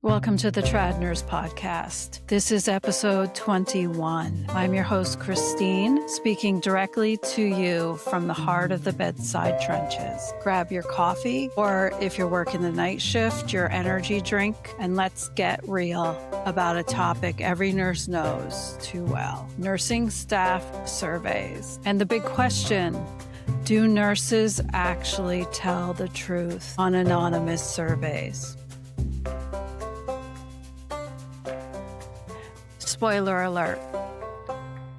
Welcome to the TradNurse podcast. This is episode 21. I'm your host, Christine, speaking directly to you from the heart of the bedside trenches. Grab your coffee, or if you're working the night shift, your energy drink, and let's get real about a topic every nurse knows too well: nursing staff surveys. And the big question: do nurses actually tell the truth on anonymous surveys? Spoiler alert,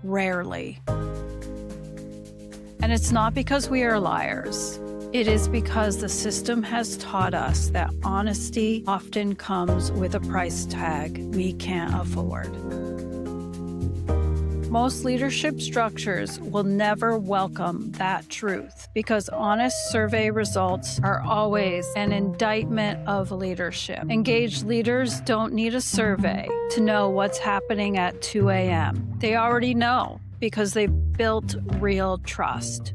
rarely. And it's not because we are liars. It is because the system has taught us that honesty often comes with a price tag we can't afford. Most leadership structures will never welcome that truth because honest survey results are always an indictment of leadership. Engaged leaders don't need a survey to know what's happening at 2 a.m. They already know because they've built real trust.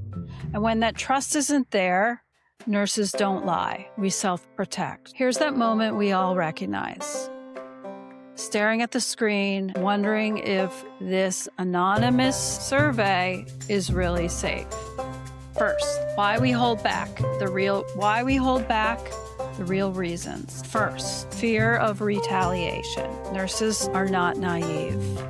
And when that trust isn't there, nurses don't lie. We self-protect. Here's that moment we all recognize. Staring at the screen, wondering if this anonymous survey is really safe. First, why we hold back, the real reasons. First, fear of retaliation. Nurses are not naive.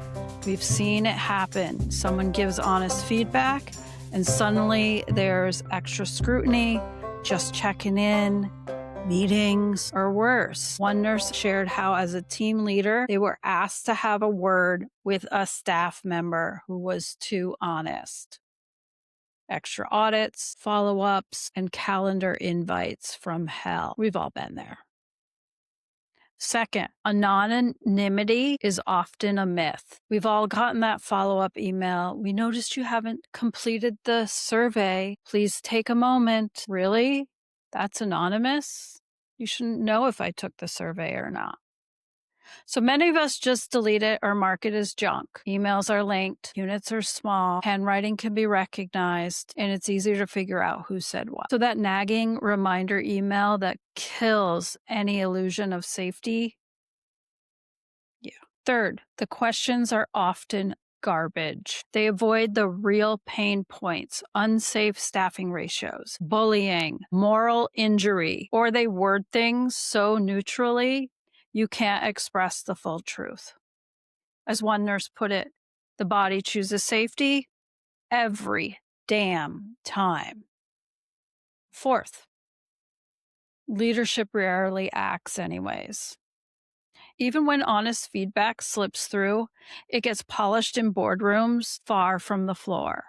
We've seen it happen. Someone gives honest feedback, and suddenly there's extra scrutiny, just checking in, meetings, or worse. One nurse shared how, as a team leader, they were asked to have a word with a staff member who was too honest. Extra audits, follow-ups, and calendar invites from hell. We've all been there. Second, anonymity is often a myth. We've all gotten that follow-up email. We noticed you haven't completed the survey. Please take a moment. Really? That's anonymous? You shouldn't know if I took the survey or not. So many of us just delete it or mark it as junk. Emails are linked, units are small, handwriting can be recognized, and it's easier to figure out who said what. So that nagging reminder email that kills any illusion of safety. Yeah. Third, the questions are often garbage. They avoid the real pain points: unsafe staffing ratios, bullying, moral injury, or they word things so neutrally you can't express the full truth. As one nurse put it, the body chooses safety every damn time. Fourth, leadership rarely acts anyways. Even when honest feedback slips through, it gets polished in boardrooms far from the floor.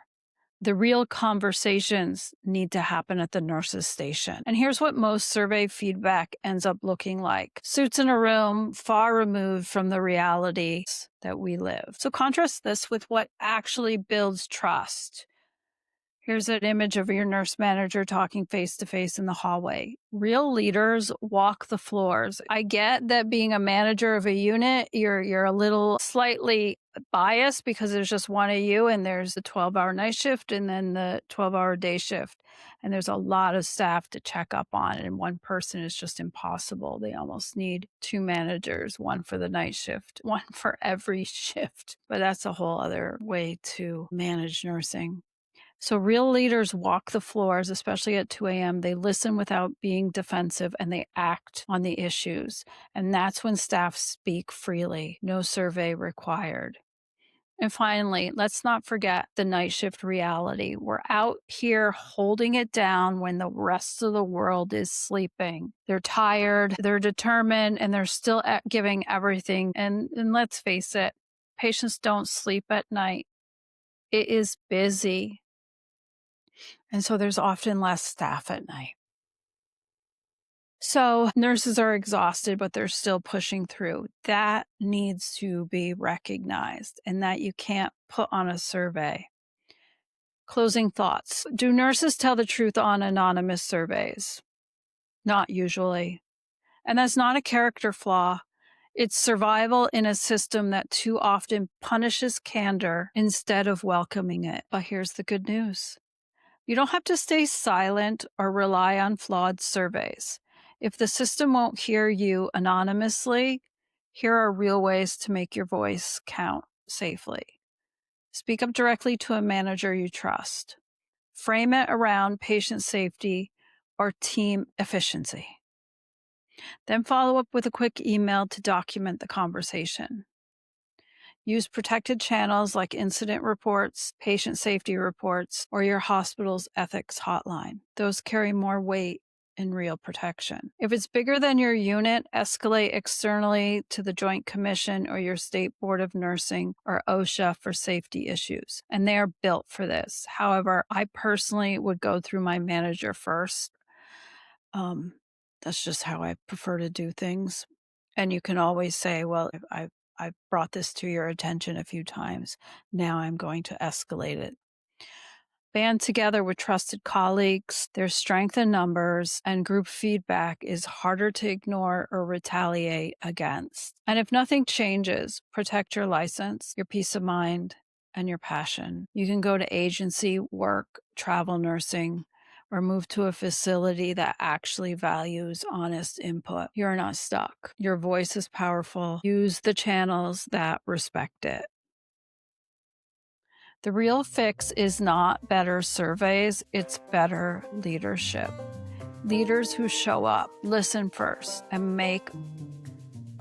The real conversations need to happen at the nurse's station. And here's what most survey feedback ends up looking like: suits in a room far removed from the realities that we live. So contrast this with what actually builds trust. Here's an image of your nurse manager talking face-to-face in the hallway. Real leaders walk the floors. I get that being a manager of a unit, you're a little slightly biased because there's just one of you, and there's the 12-hour night shift and then the 12-hour day shift. And there's a lot of staff to check up on, and one person is just impossible. They almost need two managers, one for the night shift, one for every shift. But that's a whole other way to manage nursing. So real leaders walk the floors, especially at 2 a.m. They listen without being defensive, and they act on the issues. And that's when staff speak freely. No survey required. And finally, let's not forget the night shift reality. We're out here holding it down when the rest of the world is sleeping. They're tired, they're determined, and they're still giving everything. And let's face it, patients don't sleep at night. It is busy. And so there's often less staff at night. So nurses are exhausted, but they're still pushing through. That needs to be recognized, and that you can't put on a survey. Closing thoughts. Do nurses tell the truth on anonymous surveys? Not usually. And that's not a character flaw. It's survival in a system that too often punishes candor instead of welcoming it. But here's the good news. You don't have to stay silent or rely on flawed surveys. If the system won't hear you anonymously, here are real ways to make your voice count safely. Speak up directly to a manager you trust. Frame it around patient safety or team efficiency. Then follow up with a quick email to document the conversation. Use protected channels like incident reports, patient safety reports, or your hospital's ethics hotline. Those carry more weight in real protection. If it's bigger than your unit, escalate externally to the Joint Commission or your State Board of Nursing or OSHA for safety issues. And they are built for this. However, I personally would go through my manager first. That's just how I prefer to do things. And you can always say, well, I've brought this to your attention a few times. Now I'm going to escalate it. Band together with trusted colleagues, there's strength in numbers, and group feedback is harder to ignore or retaliate against. And if nothing changes, protect your license, your peace of mind, and your passion. You can go to agency work, travel nursing, or move to a facility that actually values honest input. You're not stuck. Your voice is powerful. Use the channels that respect it. The real fix is not better surveys, it's better leadership. Leaders who show up, listen first, and make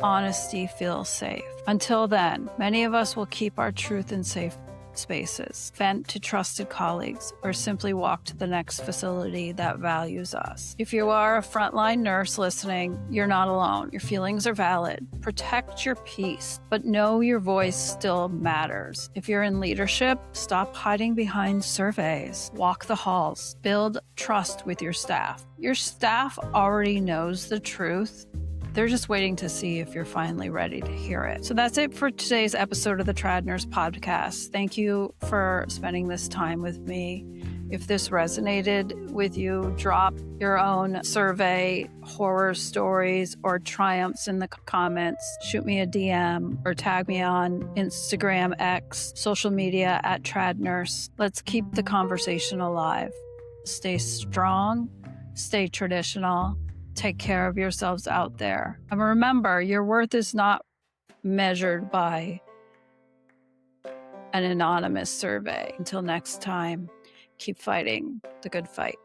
honesty feel safe. Until then, many of us will keep our truth in safe spaces, vent to trusted colleagues, or simply walk to the next facility that values us. If you are a frontline nurse listening, you're not alone. Your feelings are valid. Protect your peace, but know your voice still matters. If you're in leadership, stop hiding behind surveys. Walk the halls. Build trust with your staff. Your staff already knows the truth. They're just waiting to see if you're finally ready to hear it. So that's it for today's episode of the TradNurse podcast. Thank you for spending this time with me. If this resonated with you, drop your own survey, horror stories, or triumphs in the comments. Shoot me a DM or tag me on Instagram, X, social media at TradNurse. Let's keep the conversation alive. Stay strong, stay traditional. Take care of yourselves out there. And remember, your worth is not measured by an anonymous survey. Until next time, keep fighting the good fight.